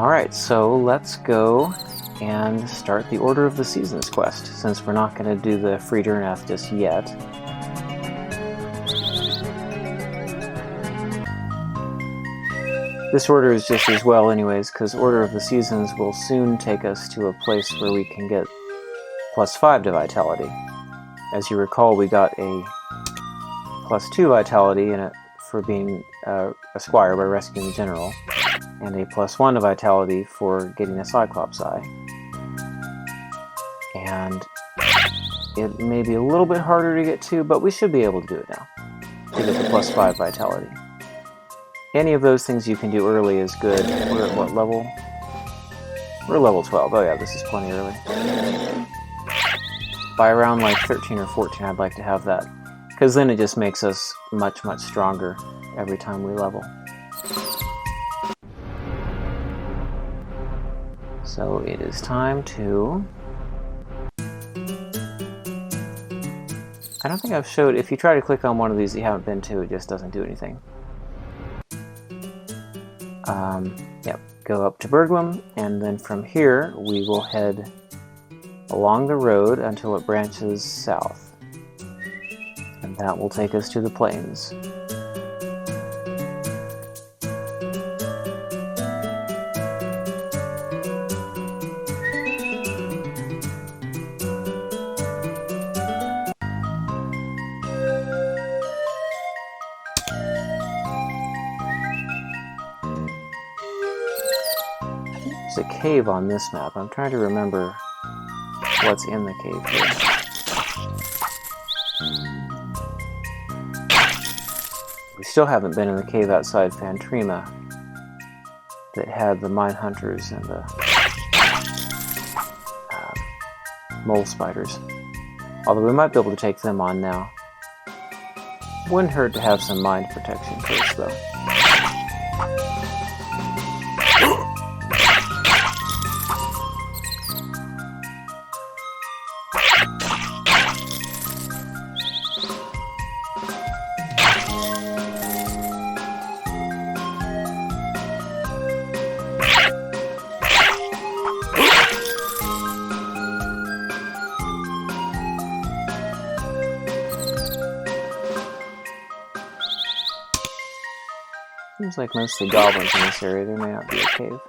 Alright, so let's go and start the Order of the Seasons quest, since we're not going to do the free Durnath just yet. This order is just as well anyways, because Order of the Seasons will soon take us to a place where we can get +5 to Vitality. As you recall, we got a +2 Vitality in it for being a squire by rescuing the general, and a +1 to Vitality for getting a Cyclops Eye. And it may be a little bit harder to get to, but we should be able to do it now, to get the +5 Vitality. Any of those things you can do early is good. We're at what level? We're level 12. Oh yeah, this is plenty early. By around like 13 or 14 I'd like to have that, because then it just makes us much stronger every time we level. So it is time to... I don't think I've showed... If you try to click on one of these that you haven't been to, it just doesn't do anything. Yep, go up to Berglum, and then from here we will head along the road until it branches south. And that will take us to the plains. There's a cave on this map. I'm trying to remember what's in the cave here. We still haven't been in the cave outside Fantrima that had the mine hunters and the mole spiders. Although we might be able to take them on now. Wouldn't hurt to have some mind protection first, though. Seems like mostly goblins in this area. There may not be a cave.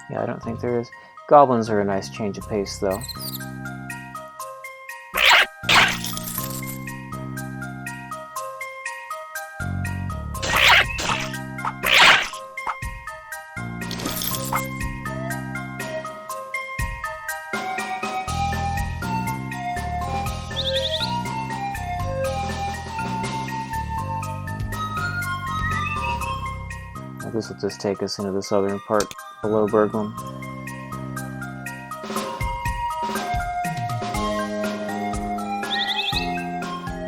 Yeah, I don't think there is. Goblins are a nice change of pace, though. This will just take us into the southern part below Berglum.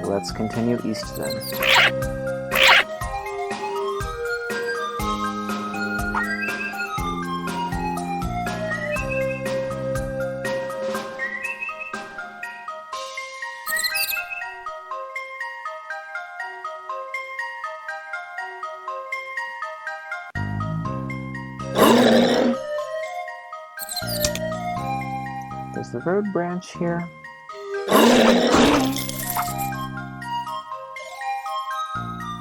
Let's continue east then. Does the road branch here?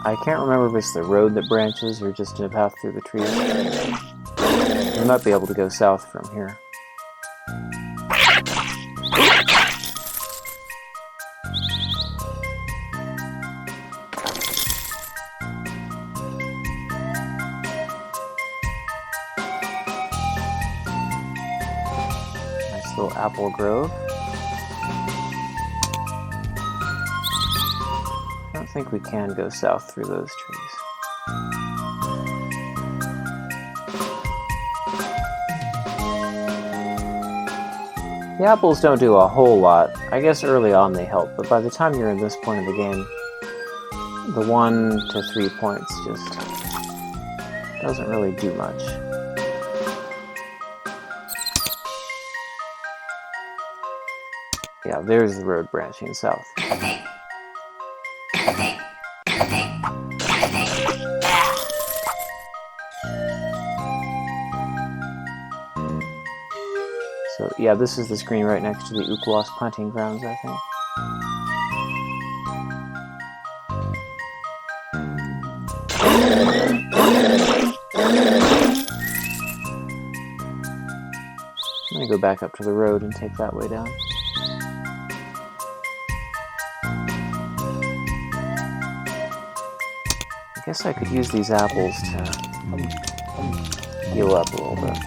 I can't remember if it's the road that branches or just a path through the trees. We might be able to go south from here. Little apple grove. I don't think we can go south through those trees. The apples don't do a whole lot. I guess early on they help, but by the time you're in this point of the game, the 1 to 3 points just doesn't really do much. Yeah, there's the road branching south. So, yeah, this is the screen right next to the Ukwas punting grounds, I think. I'm going to go back up to the road and take that way down. I guess I could use these apples to heal up a little bit.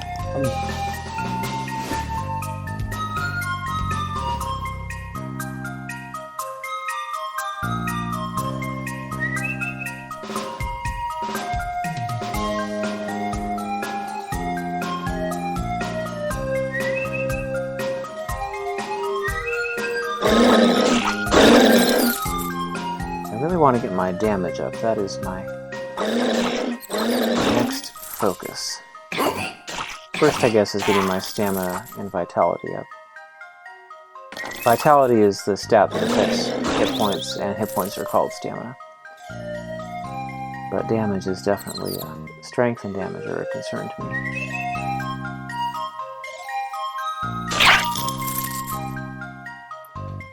I really want to get my damage up. That is my next focus. First, I guess, is getting my stamina and vitality up. Vitality is the stat that affects hit points, and hit points are called stamina. But damage is definitely, strength and damage are a concern to me.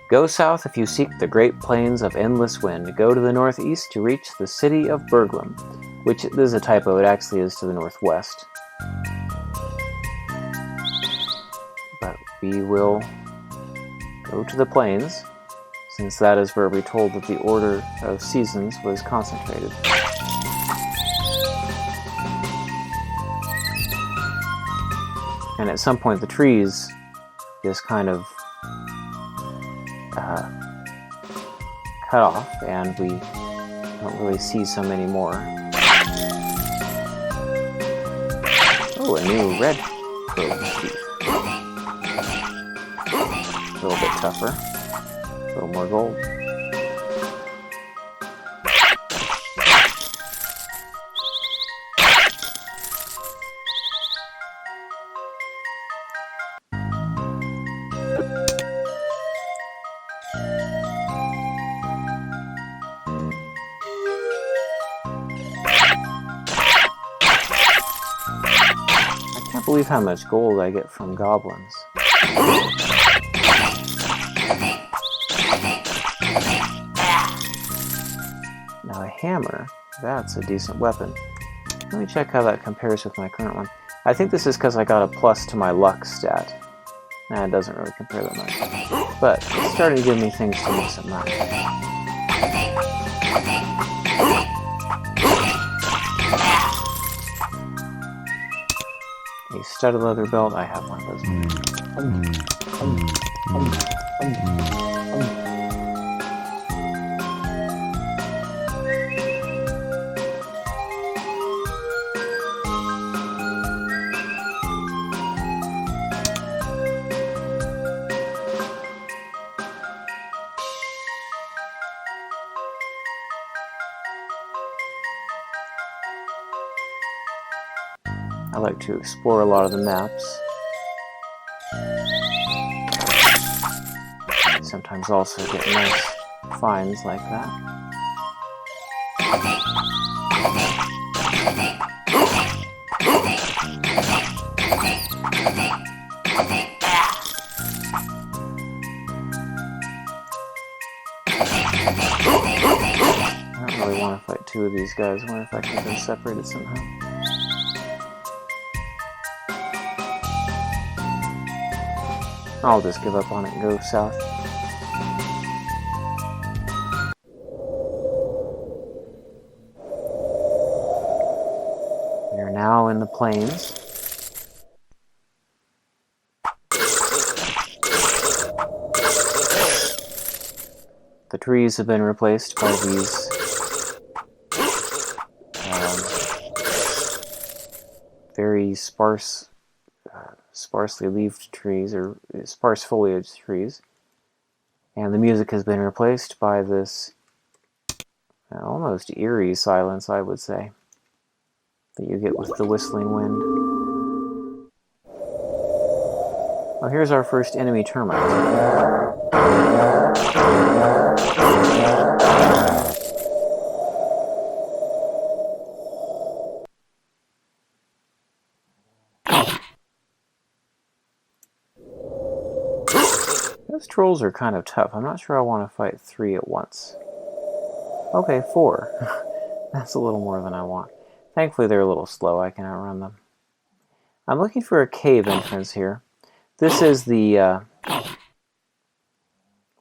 Go south if you seek the great plains of endless wind. Go to the northeast to reach the city of Berglum, which this is a typo, it actually is to the northwest. But we will go to the plains, since that is where we're told that the order of seasons was concentrated. And at some point the trees just kind of cut off, and we don't really see so many more. Oh, a new red chief. A little bit tougher. A little more gold. I can't believe how much gold I get from goblins. Now a hammer, that's a decent weapon. Let me check how that compares with my current one. I think this is because I got a plus to my luck stat. Nah, it doesn't really compare that much. But it's starting to give me things to mix it up. A studded leather belt, I have one of those. I like to explore a lot of the maps. Sometimes also get nice finds like that. I don't really want to fight two of these guys. I wonder if I can get them separated somehow. I'll just give up on it and go south. We are now in the plains. The trees have been replaced by these very sparsely leaved trees, or sparse foliage trees. And the music has been replaced by this almost eerie silence, I would say. that you get with the whistling wind. Oh, here's our first enemy termite. Those trolls are kind of tough. I'm not sure I want to fight 3 at once. Okay, 4. That's a little more than I want. Thankfully, they're a little slow. I can outrun them. I'm looking for a cave entrance here. This is the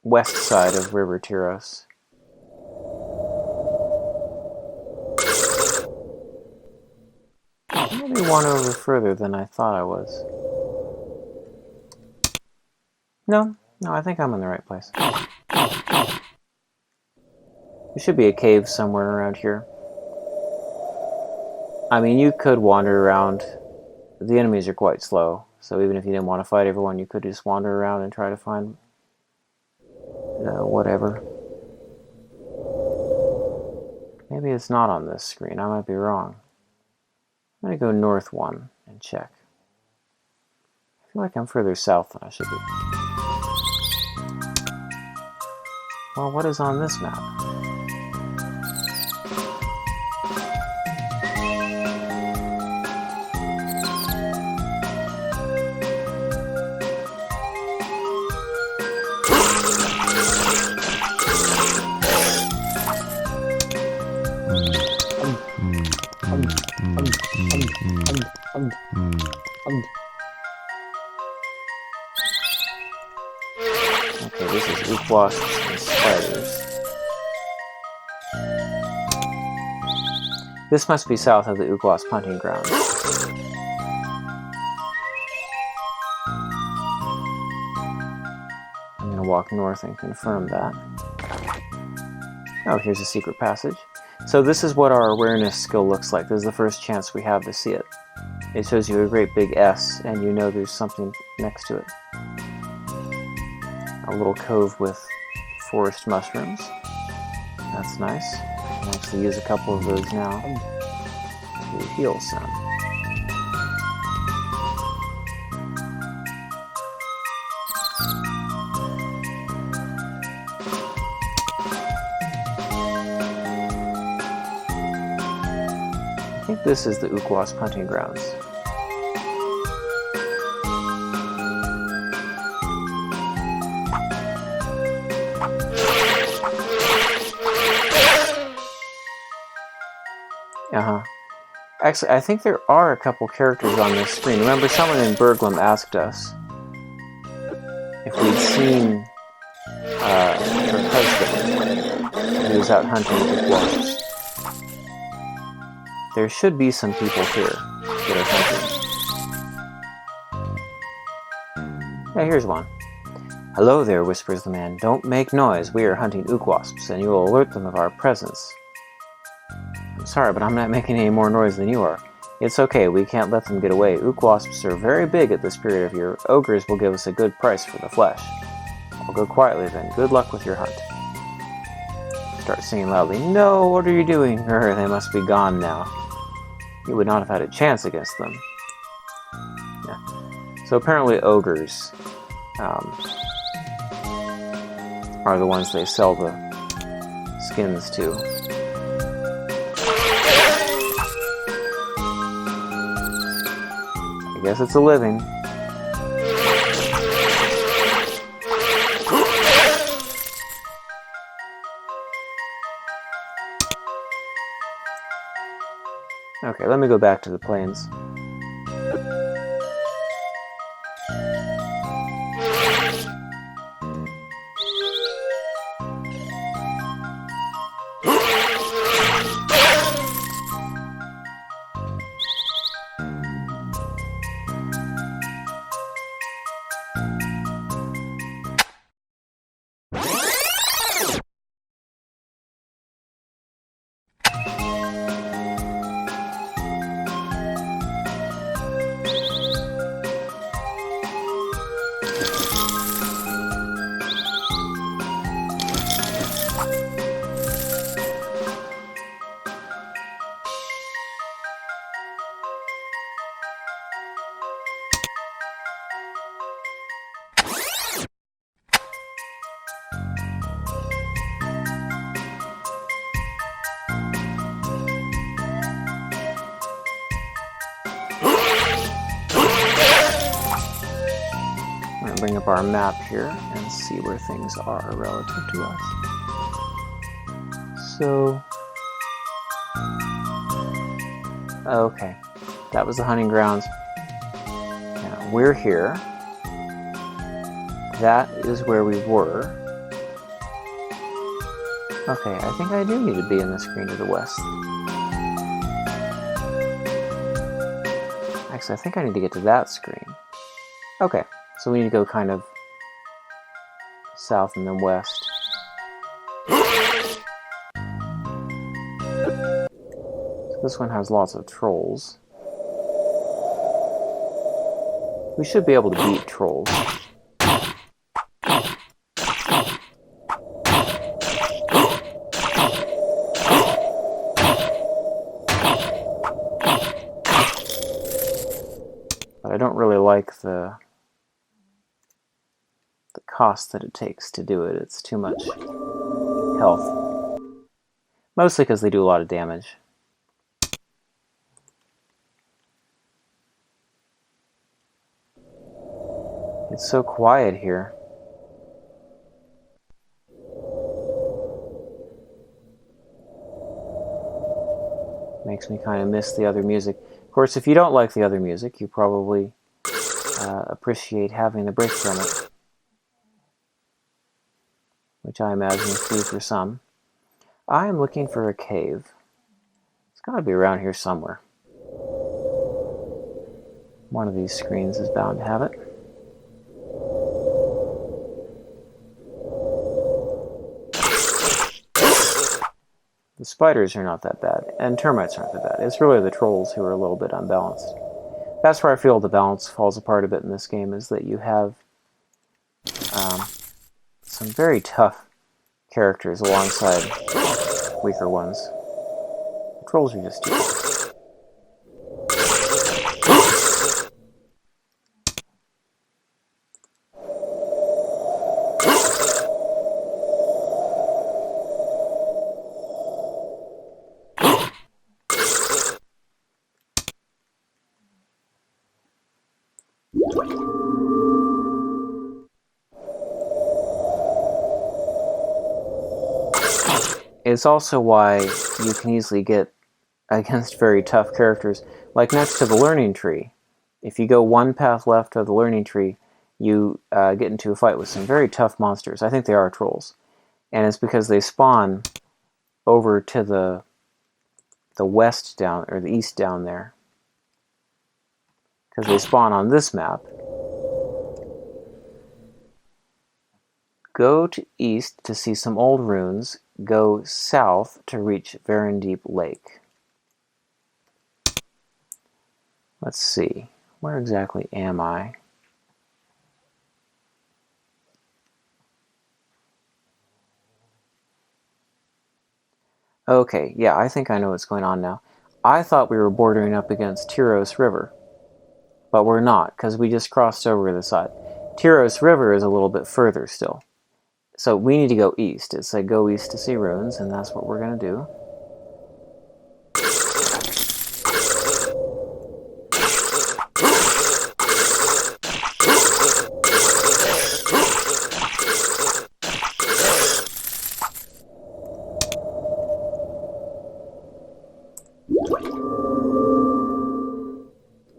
west side of River Tyros. Maybe one over further than I thought I was. No, I think I'm in the right place. There should be a cave somewhere around here. I mean, you could wander around. The enemies are quite slow, so even if you didn't want to fight everyone, you could just wander around and try to find whatever. Maybe it's not on this screen. I might be wrong. I'm going to go north 1 and check. I feel like I'm further south than I should be. Well, what is on this map? Okay, this is oop wasps and spiders. This must be south of the oop wasp hunting grounds. I'm going to walk north and confirm that. Oh, here's a secret passage. So this is what our awareness skill looks like. This is the first chance we have to see it. It shows you a great big S, and you know there's something next to it. A little cove with forest mushrooms. That's nice. I can actually use a couple of those now to heal some. I think this is the Ook Wasp hunting grounds. Actually, I think there are a couple characters on this screen. Remember, someone in Berglum asked us if we'd seen her husband who was out hunting with wasps. There should be some people here that are hunting. Yeah, here's one. "Hello there," whispers the man. "Don't make noise. We are hunting ook wasps, and you will alert them of our presence." "Sorry, but I'm not making any more noise than you are." "It's okay, we can't let them get away. Ook wasps are very big at this period of year. Ogres will give us a good price for the flesh." "I'll go quietly then. Good luck with your hunt." Start singing loudly. "No, what are you doing?" They must be gone now. You would not have had a chance against them. Yeah. So apparently ogres are the ones they sell the skins to. I guess it's a living. Okay, let me go back to the plains. to bring up our map here and see where things are relative to us. So, okay, that was the hunting grounds. Now, we're here. That is where we were. Okay, I think I do need to be in the screen to the west. Actually, I think I need to get to that screen. Okay, so we need to go kind of south and then west. So this one has lots of trolls. We should be able to beat trolls. But I don't really like the cost that it takes to do it. It's too much health. Mostly because they do a lot of damage. It's so quiet here. Makes me kind of miss the other music. Of course, if you don't like the other music, you probably appreciate having the break from it. Which I imagine is true for some. I am looking for a cave. It's got to be around here somewhere. One of these screens is bound to have it. The spiders are not that bad, and termites aren't that bad. It's really the trolls who are a little bit unbalanced. That's where I feel the balance falls apart a bit in this game, is that you have some very tough characters alongside weaker ones. The trolls are just too tough. It's also why you can easily get against very tough characters. Like next to the learning tree. If you go one path left of the learning tree, you get into a fight with some very tough monsters. I think they are trolls. And it's because they spawn over to the west down, or the east down there. Because they spawn on this map. Go to east to see some old runes. Go south to reach Garendall Lake. Let's see. Where exactly am I? Okay, yeah, I think I know what's going on now. I thought we were bordering up against Tyros River. But we're not, because we just crossed over the side. Tyros River is a little bit further still. So we need to go east. It said go east to see runes, and that's what we're going to do.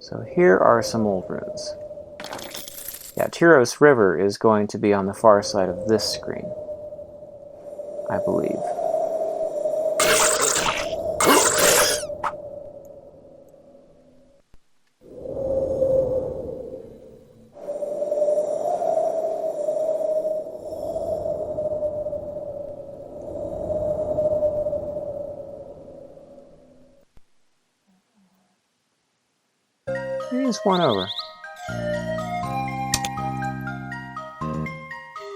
So here are some old runes. Yeah, Tyros River is going to be on the far side of this screen, I believe. There's one over.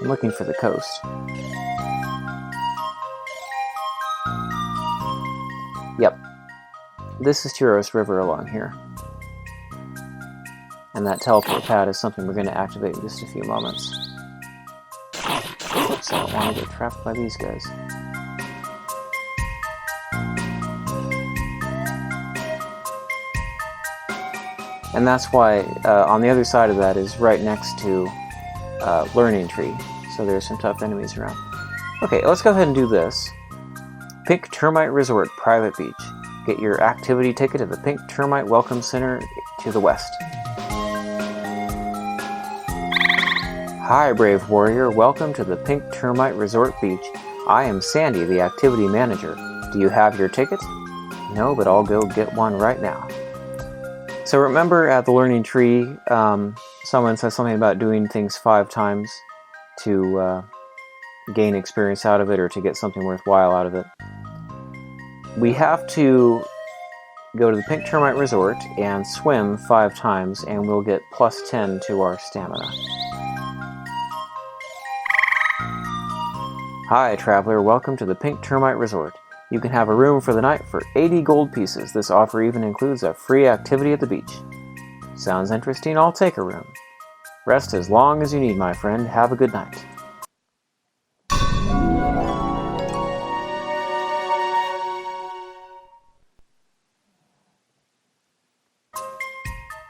I'm looking for the coast. Yep. This is Tyros River along here. And that teleport pad is something we're going to activate in just a few moments. Oops, I don't want to get trapped by these guys. And that's why on the other side of that is right next to learning tree, so there's some tough enemies around. Okay, let's go ahead and do this. Pink Termite Resort, Private Beach. Get your activity ticket at the Pink Termite Welcome Center to the west. Hi, brave warrior. Welcome to the Pink Termite Resort Beach. I am Sandy, the activity manager. Do you have your ticket? No, but I'll go get one right now. So remember at the learning tree, someone says something about doing things 5 times to gain experience out of it or to get something worthwhile out of it. We have to go to the Pink Termite Resort and swim 5 times, and we'll get plus 10 to our stamina. Hi, traveler. Welcome to the Pink Termite Resort. You can have a room for the night for 80 gold pieces. This offer even includes a free activity at the beach. Sounds interesting. I'll take a room. Rest as long as you need, my friend. Have a good night.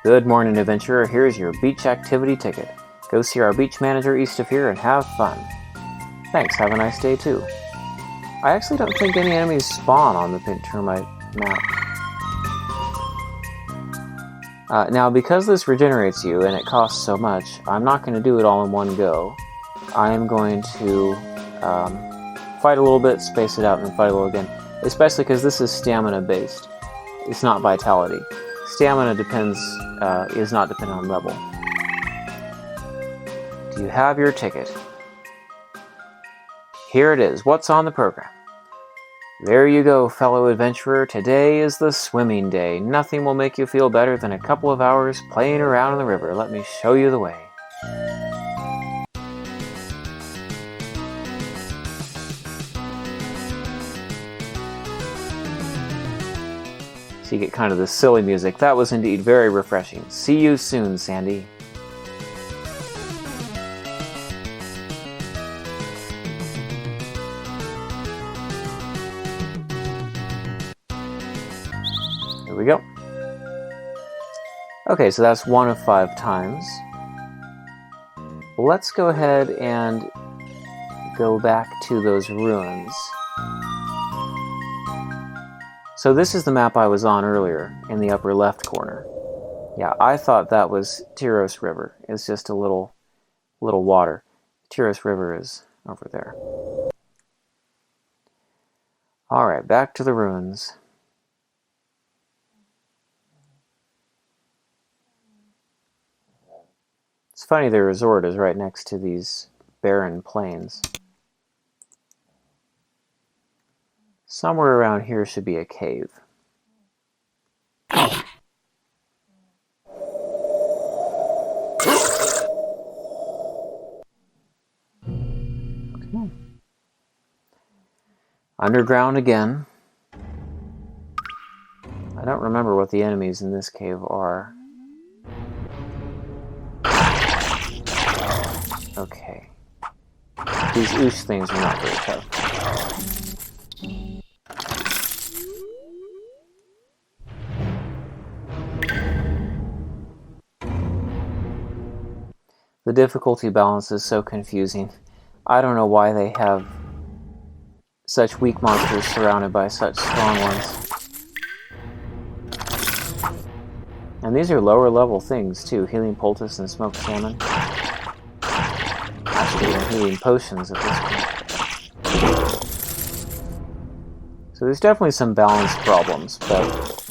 Good morning, adventurer. Here's your beach activity ticket. Go see our beach manager east of here and have fun. Thanks, have a nice day too. I actually don't think any enemies spawn on the Pink Termite map. Now, because this regenerates you and it costs so much, I'm not going to do it all in one go. I am going to fight a little bit, space it out, and then fight a little again. Especially because this is stamina based. It's not vitality. Stamina is not dependent on level. Do you have your ticket? Here it is. What's on the program? There you go, fellow adventurer. Today is the swimming day. Nothing will make you feel better than a couple of hours playing around in the river. Let me show you the way. So you get kind of this silly music. That was indeed very refreshing. See you soon, Sandy. There we go. Okay, so that's 1 of 5 times. Let's go ahead and go back to those ruins. So this is the map I was on earlier, in the upper left corner. Yeah, I thought that was Tyros River. It's just a little water. Tyros River is over there. Alright, back to the ruins. It's funny the resort is right next to these barren plains. Somewhere around here should be a cave. Okay. Underground again. I don't remember what the enemies in this cave are. Okay. These oosh things are not very tough. The difficulty balance is so confusing. I don't know why they have such weak monsters surrounded by such strong ones. And these are lower level things too. Healing poultice and smoked salmon. Actually, they're healing potions at this point. So there's definitely some balance problems, but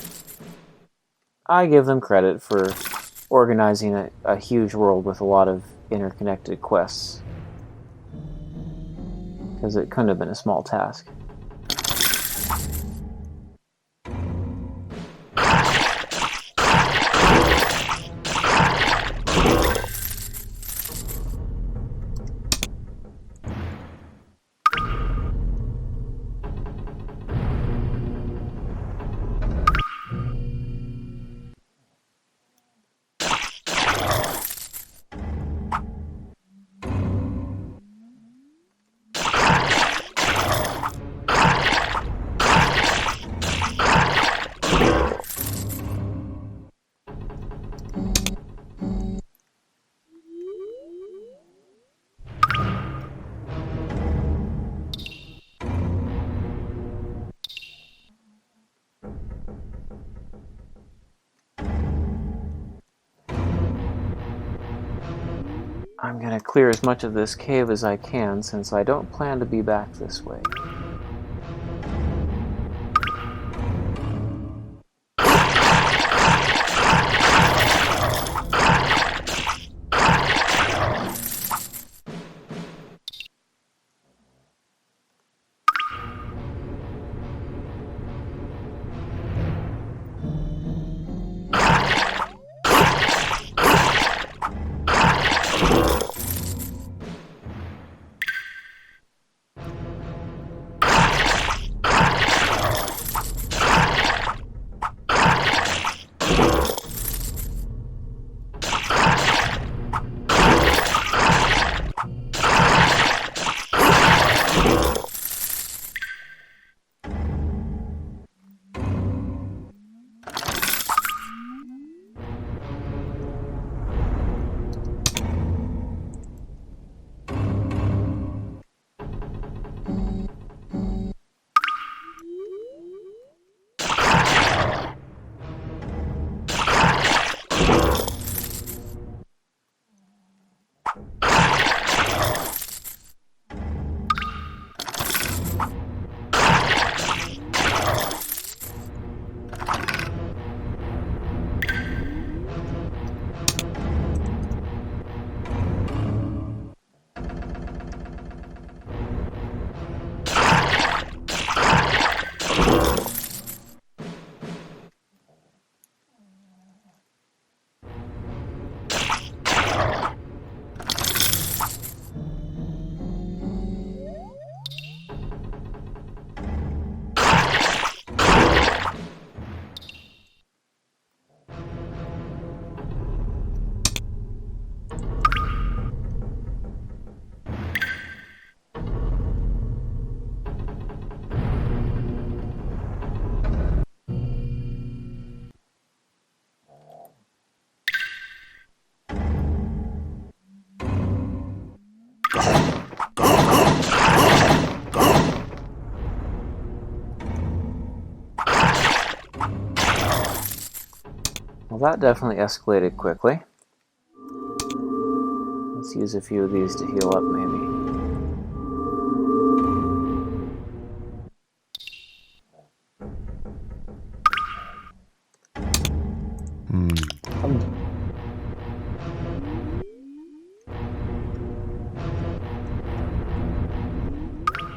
I give them credit for organizing a huge world with a lot of interconnected quests. Because it couldn't have been a small task. I'm going to clear as much of this cave as I can, since I don't plan to be back this way. Well, that definitely escalated quickly. Let's use a few of these to heal up, maybe.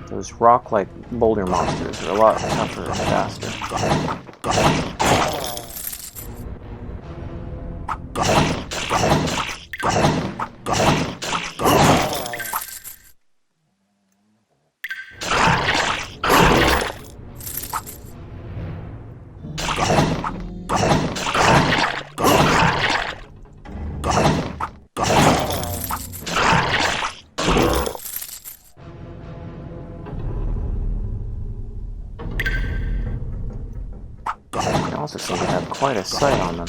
Those rock-like boulder monsters are a lot tougher and faster. They also seem to have quite a sight on them.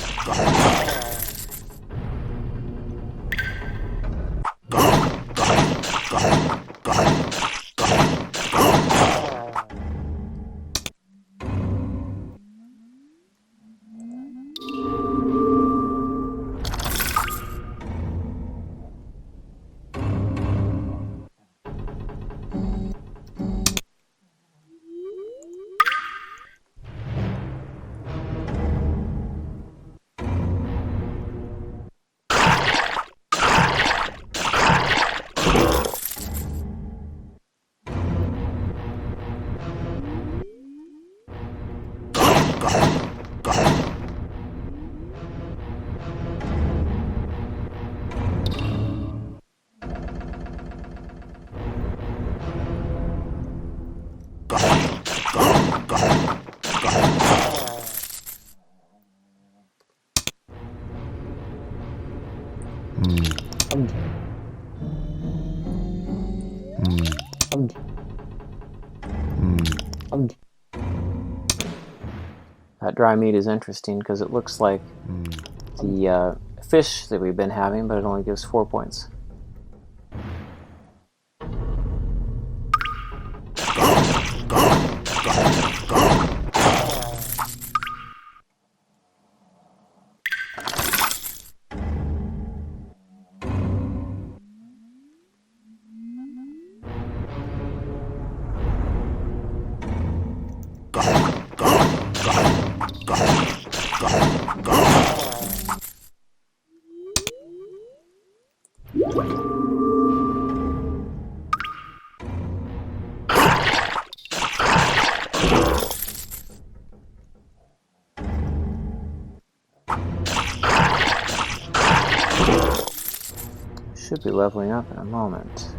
That dry meat is interesting because it looks like the fish that we've been having, but it only gives 4 points. Should be leveling up in a moment.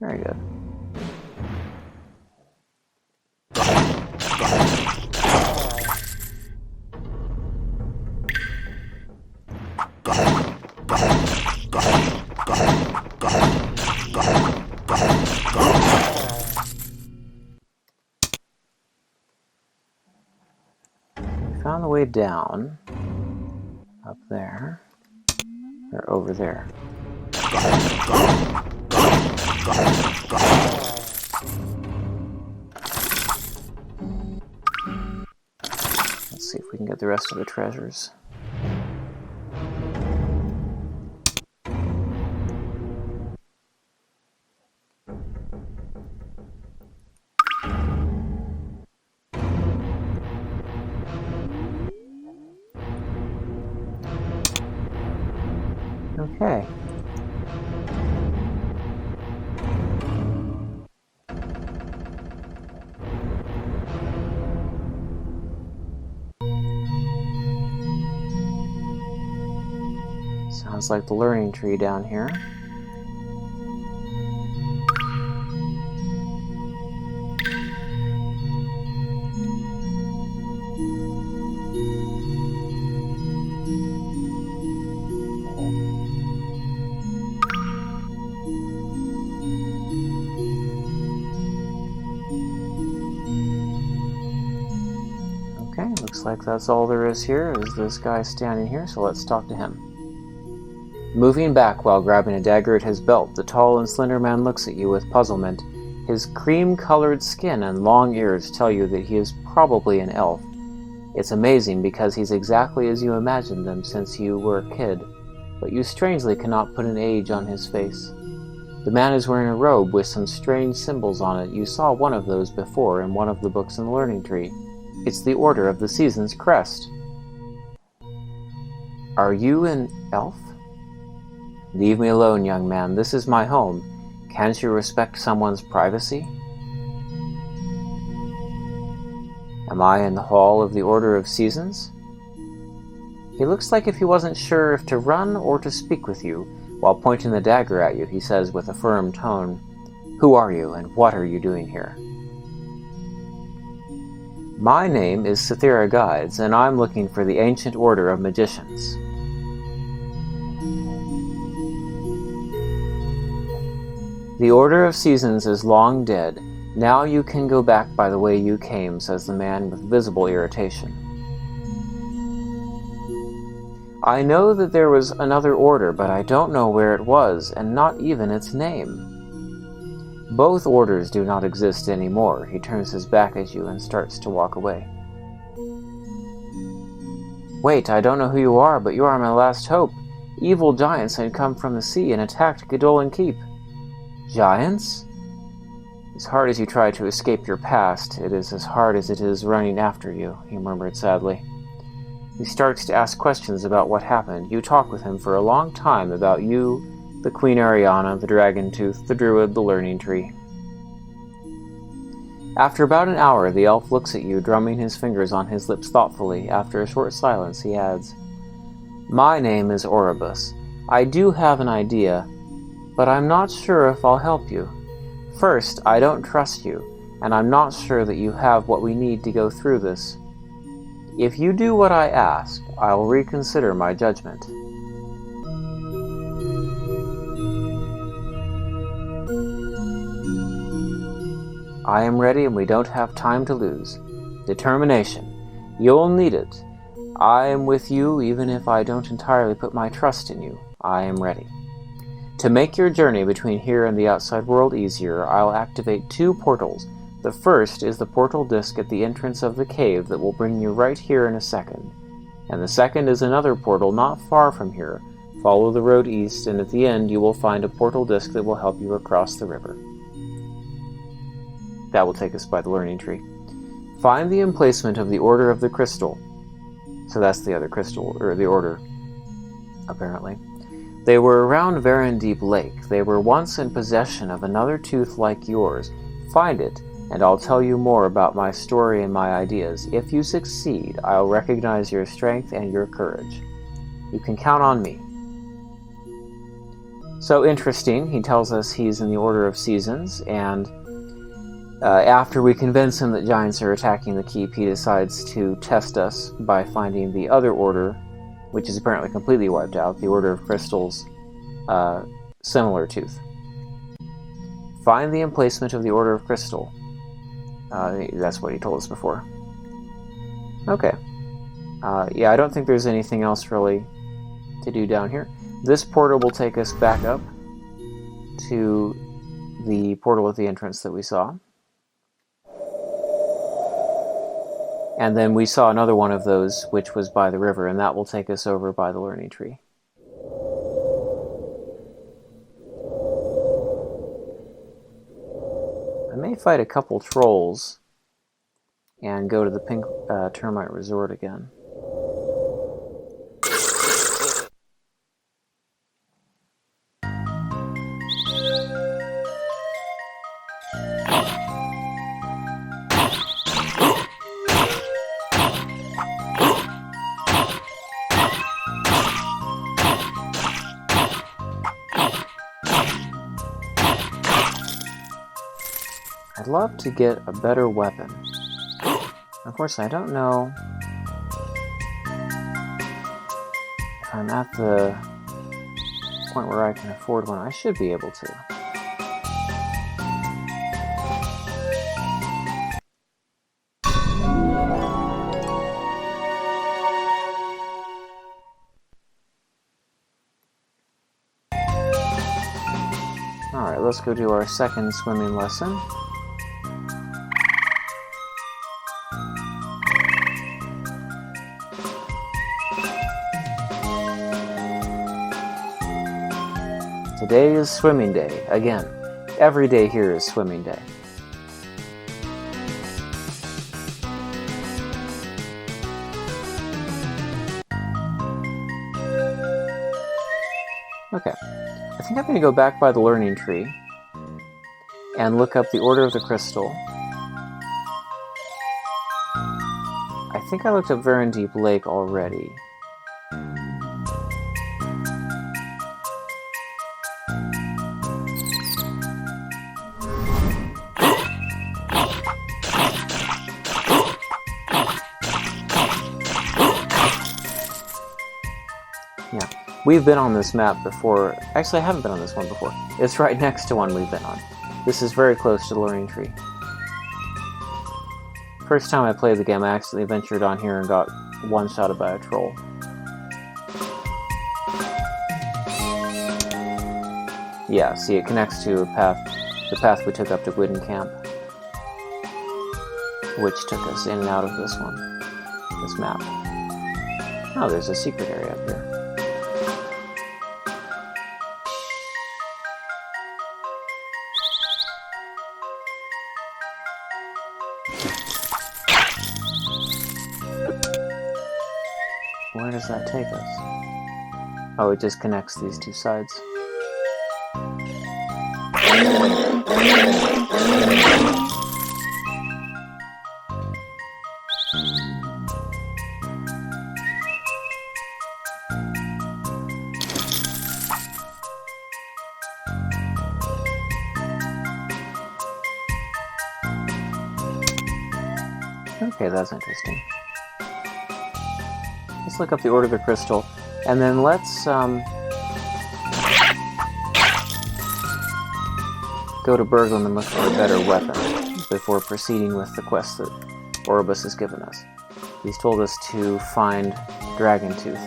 Very good. We found the way down, up there, or over there. Let's see if we can get the rest of the treasures. Okay. Sounds like the learning tree down here. Okay, looks like that's all there is here, is this guy standing here, so let's talk to him. Moving back while grabbing a dagger at his belt, the tall and slender man looks at you with puzzlement. His cream-colored skin and long ears tell you that he is probably an elf. It's amazing because he's exactly as you imagined them since you were a kid, but you strangely cannot put an age on his face. The man is wearing a robe with some strange symbols on it. You saw one of those before in one of the books in the learning tree. It's the Order of the Seasons crest. Are you an elf? Leave me alone, young man. This is my home. Can't you respect someone's privacy? Am I in the hall of the Order of Seasons? He looks like if he wasn't sure if to run or to speak with you. While pointing the dagger at you, he says with a firm tone, "Who are you, and what are you doing here?" My name is Cythera Guides, and I'm looking for the Ancient Order of Magicians. The Order of Seasons is long dead. Now you can go back by the way you came, says the man with visible irritation. I know that there was another order, but I don't know where it was, and not even its name. Both orders do not exist anymore. He turns his back at you and starts to walk away. Wait, I don't know who you are, but you are my last hope. Evil giants had come from the sea and attacked Garendall Keep. Giants? As hard as you try to escape your past, it is as hard as it is running after you, he murmured sadly. He starts to ask questions about what happened. You talk with him for a long time about you, the Queen Ariana, the Dragon Tooth, the Druid, the Learning Tree. After about an hour, the elf looks at you, drumming his fingers on his lips thoughtfully. After a short silence, he adds, My name is Orobus. I do have an idea, but I'm not sure if I'll help you. First, I don't trust you, and I'm not sure that you have what we need to go through this. If you do what I ask, I'll reconsider my judgment. I am ready and we don't have time to lose. Determination. You'll need it. I am with you even if I don't entirely put my trust in you. I am ready. To make your journey between here and the outside world easier, I'll activate 2 portals. The first is the portal disk at the entrance of the cave that will bring you right here in a second. And the second is another portal not far from here. Follow the road east, and at the end you will find a portal disk that will help you across the river. That will take us by the learning tree. Find the emplacement of the Order of the Crystal. So that's the other crystal, or the Order, apparently. They were around Garendall Lake. They were once in possession of another tooth like yours. Find it, and I'll tell you more about my story and my ideas. If you succeed, I'll recognize your strength and your courage. You can count on me. So interesting, he tells us he's in the Order of Seasons, and after we convince him that giants are attacking the keep, he decides to test us by finding the other order, which is apparently completely wiped out, the Order of Crystal's similar tooth. Find the emplacement of the Order of Crystal. That's what he told us before. Okay. Yeah, I don't think there's anything else really to do down here. This portal will take us back up to the portal at the entrance that we saw. And then we saw another one of those, which was by the river, and that will take us over by the learning tree. I may fight a couple trolls and go to the pink Termite Resort again. I'd love to get a better weapon. Of course, I don't know if I'm at the point where I can afford one. I should be able to. Alright, let's go do our second swimming lesson. Today is swimming day. Again, every day here is swimming day. Okay, I think I'm going to go back by the learning tree and look up the Order of the Crystal. I think I looked up Garendall Lake already. Yeah, we've been on this map before. Actually, I haven't been on this one before. It's right next to one we've been on. This is very close to the learning tree. First time I played the game, I accidentally ventured on here and got one-shotted by a troll. Yeah, see, it connects to a path, the path we took up to Wooden Camp, which took us in and out of this one, this map. Oh, there's a secret area up here. Where does that take us? Oh, it just connects these two sides. Okay, that's interesting. Let's look up the Order of the Crystal, and then let's go to Berglund and look for a better weapon before proceeding with the quest that Orobus has given us. He's told us to find Dragon Tooth.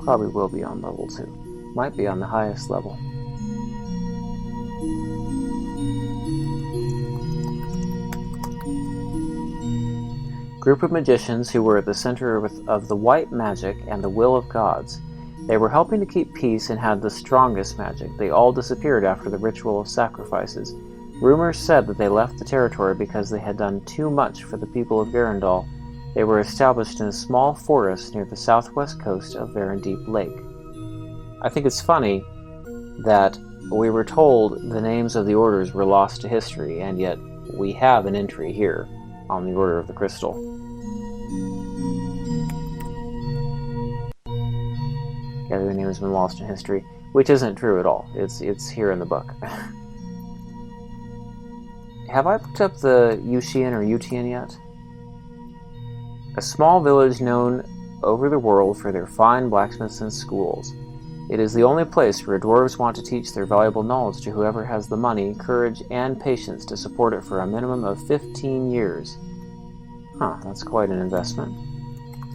Probably will be on level 2. Might be on the highest level. Group of magicians who were at the center of the white magic and the will of gods. They were helping to keep peace and had the strongest magic. They all disappeared after the ritual of sacrifices. Rumors said that they left the territory because they had done too much for the people of Garendall. They were established in a small forest near the southwest coast of Garendall Lake. I think it's funny that we were told the names of the orders were lost to history, and yet we have an entry here on the Order of the Crystal. Yeah, their name has been lost in history, which isn't true at all. It's here in the book. Have I looked up the Yushian or Utian yet? A small village known over the world for their fine blacksmiths and schools. It is the only place where dwarves want to teach their valuable knowledge to whoever has the money, courage, and patience to support it for a minimum of 15 years. Huh, that's quite an investment.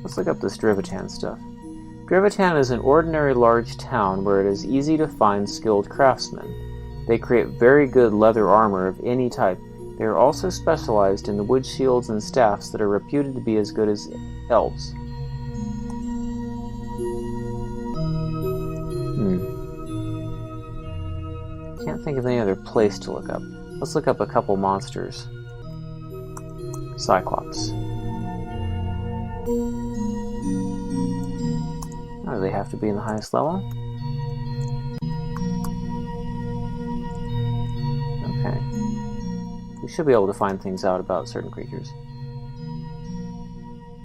Let's look up this Drivitan stuff. Drivitan is an ordinary large town where it is easy to find skilled craftsmen. They create very good leather armor of any type. They are also specialized in the wood shields and staffs that are reputed to be as good as elves. Can't think of any other place to look up. Let's look up a couple monsters. Cyclops. Oh, do they have to be in the highest level? Okay. We should be able to find things out about certain creatures.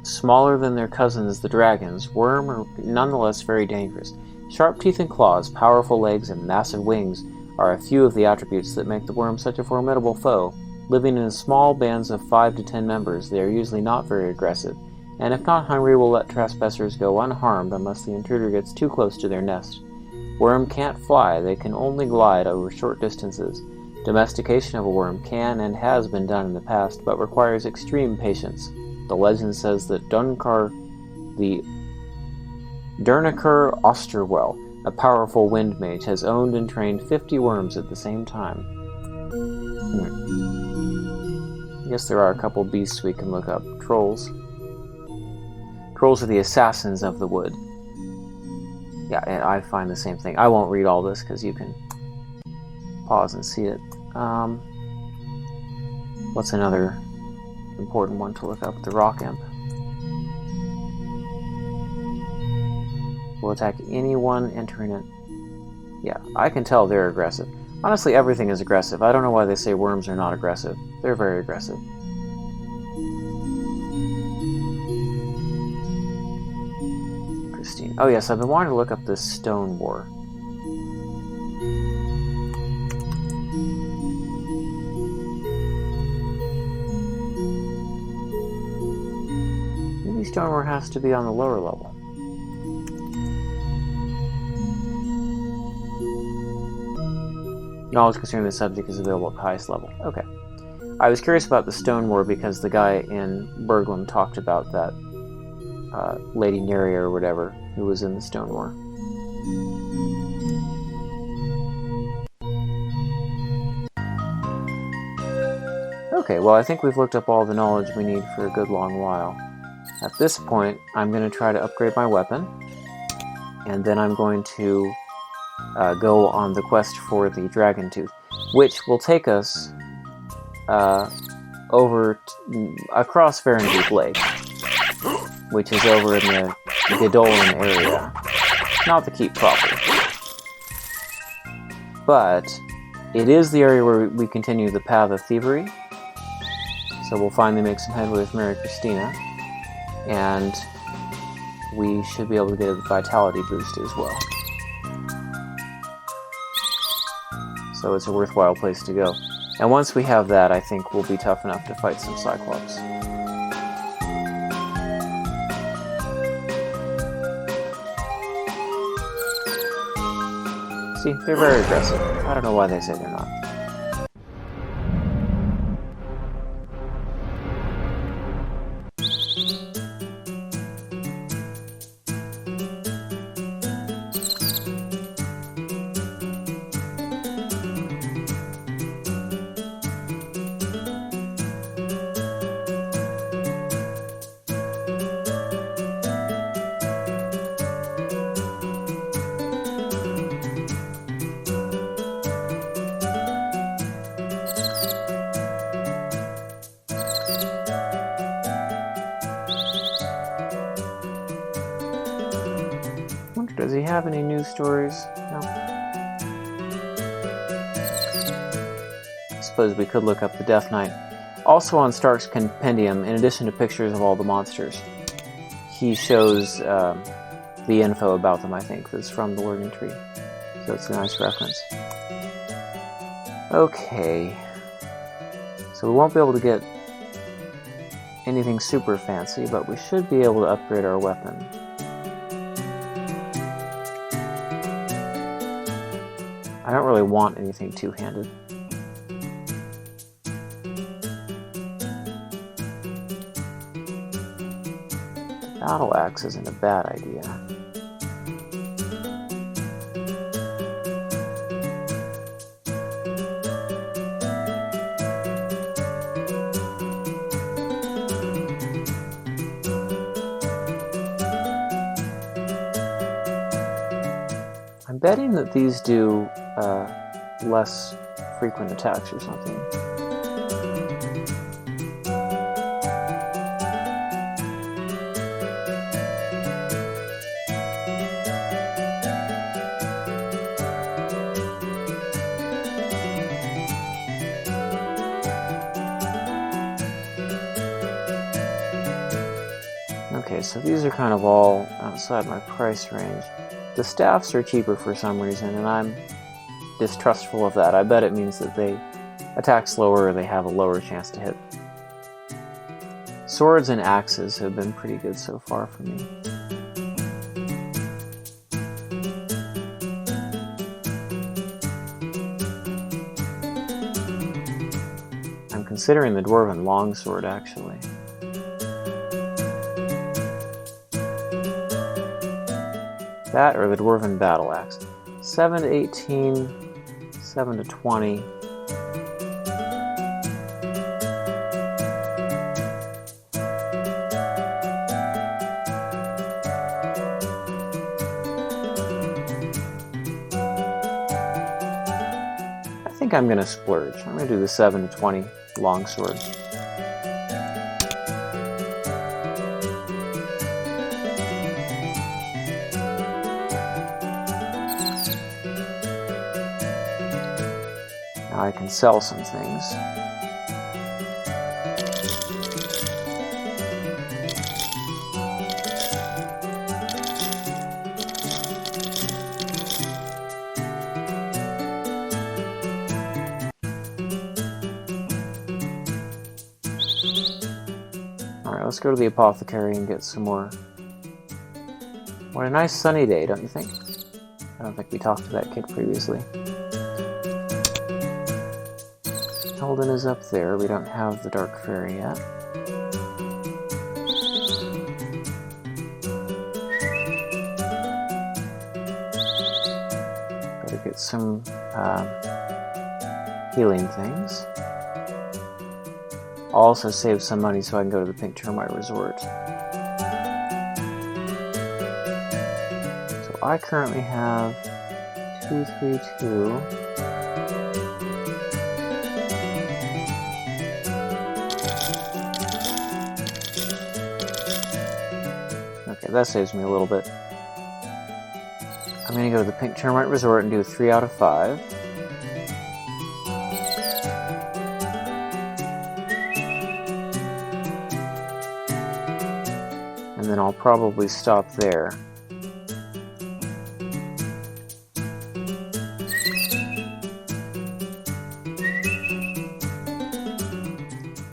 Smaller than their cousins, the dragons, worm are nonetheless very dangerous. Sharp teeth and claws, powerful legs, and massive wings are a few of the attributes that make the worm such a formidable foe. Living in small bands of 5 to 10 members, they are usually not very aggressive, and if not hungry will let trespassers go unharmed unless the intruder gets too close to their nest. Worm can't fly, they can only glide over short distances. Domestication of a worm can and has been done in the past, but requires extreme patience. The legend says that Dunkar, the Derniker Osterwell, a powerful wind mage, has owned and trained 50 worms at the same time. I guess there are a couple beasts we can look up. Trolls. Trolls are the assassins of the wood. Yeah, and I find the same thing. I won't read all this because you can pause and see it. What's another important one to look up? The rock imp. Will attack anyone entering it. Yeah, I can tell they're aggressive. Honestly, everything is aggressive. I don't know why they say worms are not aggressive. They're very aggressive. Christine. Oh yes, I've been wanting to look up this Stone War. Maybe Stone War has to be on the lower level. Knowledge concerning the subject is available at the highest level. Okay. I was curious about the Stone War because the guy in Berglund talked about that Lady Neria or whatever who was in the Stone War. Okay, well I think we've looked up all the knowledge we need for a good long while. At this point, I'm going to try to upgrade my weapon. and then I'm going to go on the quest for the Dragon Tooth, which will take us across Garendall Lake, which is over in the Garendall area, not the keep proper. But it is the area where we continue the Path of Thievery, so we'll finally make some headway with Mary Christina, and we should be able to get a vitality boost as well. So it's a worthwhile place to go. And once we have that, I think we'll be tough enough to fight some Cyclops. See, they're very aggressive. I don't know why they say they're not. Does he have any news stories? No. I suppose we could look up the Death Knight. Also on Stark's compendium, in addition to pictures of all the monsters, he shows the info about them, I think, that's from the Learning Tree. So it's a nice reference. Okay. So we won't be able to get anything super fancy, but we should be able to upgrade our weapon. I don't really want anything two-handed. The battle axe isn't a bad idea. I'm betting that these do less frequent attacks or something. Okay, so these are kind of all outside my price range. The staffs are cheaper for some reason, and I'm distrustful of that. I bet it means that they attack slower or they have a lower chance to hit. Swords and axes have been pretty good so far for me. I'm considering the Dwarven longsword, actually. That or the Dwarven battle axe. 7 to 18, 7 to 20. I think I'm going to splurge. I'm going to do the 7 to 20 longsword. I can sell some things. Alright, let's go to the apothecary and get some more. What a nice sunny day, don't you think? I don't think we talked to that kid previously. Holden is up there. We don't have the Dark Fairy yet. Better get some healing things. I'll also save some money so I can go to the Pink Termite Resort. So I currently have 232. Okay, that saves me a little bit. I'm gonna go to the Pink Termite Resort and do 3 out of 5. And then I'll probably stop there.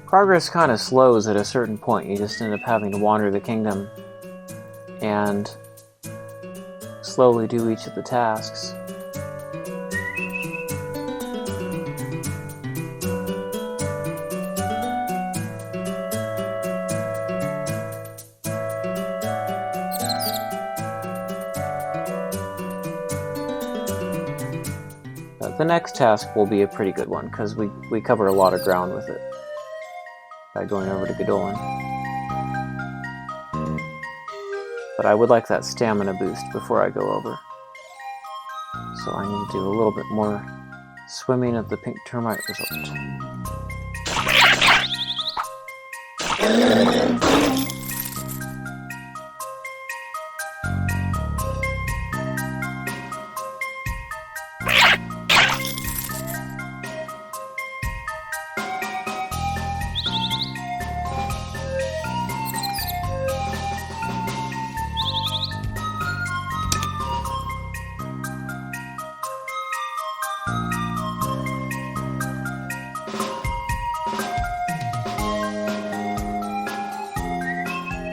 Progress kind of slows at a certain point. You just end up having to wander the kingdom and slowly do each of the tasks. The next task will be a pretty good one, because we cover a lot of ground with it by going over to Garendall. But I would like that stamina boost before I go over. So I need to do a little bit more swimming at the Pink Termite Resort.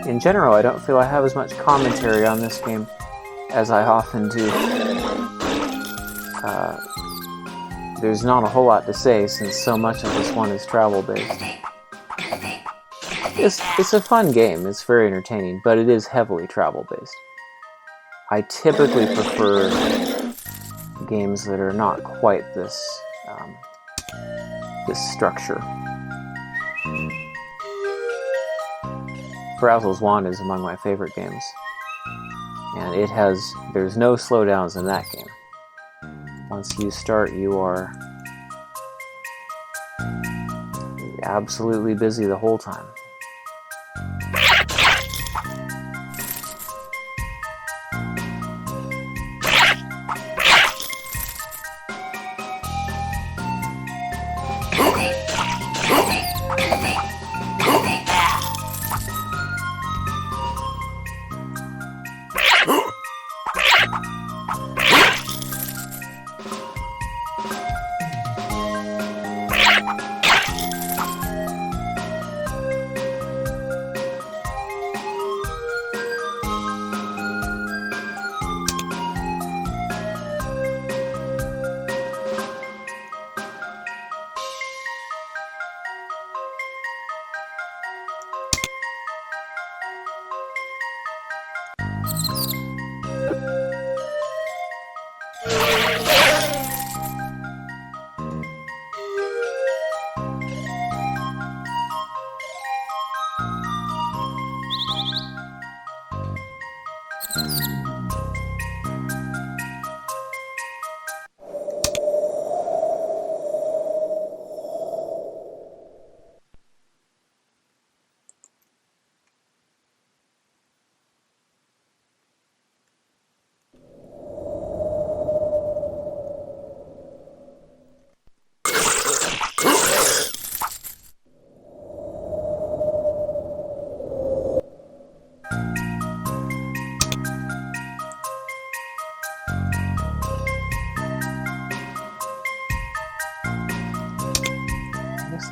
In general, I don't feel I have as much commentary on this game as I often do. There's not a whole lot to say since so much of this one is travel-based. It's a fun game, it's very entertaining, but it is heavily travel-based. I typically prefer games that are not quite this structure. Frazzle's Wand is among my favorite games, and there's no slowdowns in that game. Once you start, you are absolutely busy the whole time.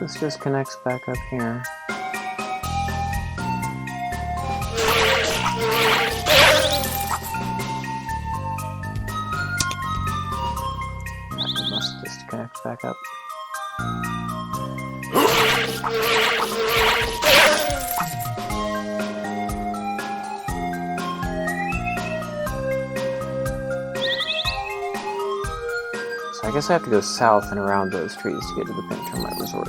This just connects back up here. It must just connect back up. So I guess I have to go south and around those trees to get to the Pink Termite Resort.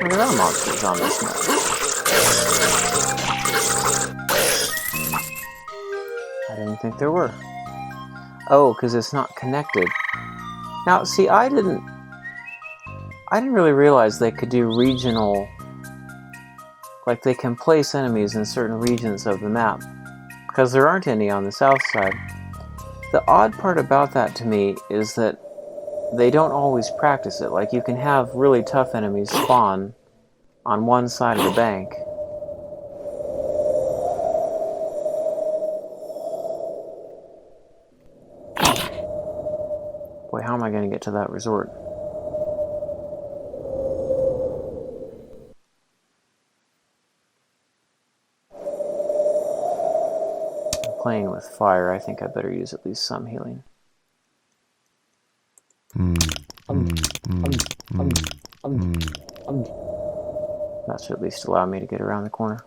There are monsters on this map. I didn't think there were. Oh, because it's not connected. Now, see, I didn't really realize they could do regional... Like, they can place enemies in certain regions of the map. Because there aren't any on the south side. The odd part about that to me is that they don't always practice it. Like, you can have really tough enemies spawn on one side of the bank. Boy, how am I going to get to that resort? I'm playing with fire. I think I better use at least some healing. That should at least allow me to get around the corner.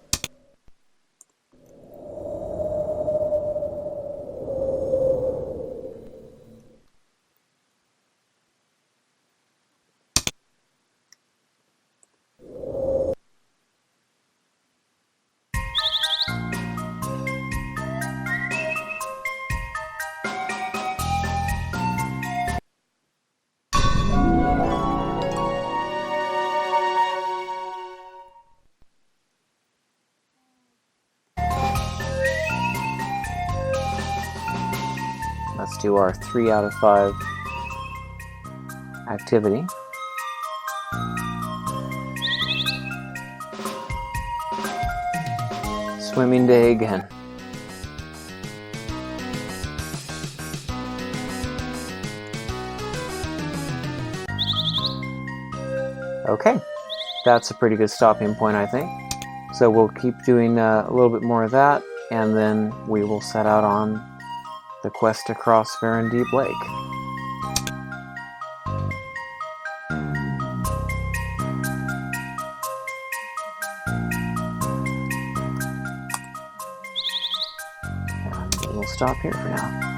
Let's do our 3 out of 5 activity. Swimming day again. Okay, that's a pretty good stopping point, I think. So we'll keep doing a little bit more of that, and then we will set out on the quest across Garendall Lake. And we'll stop here for now.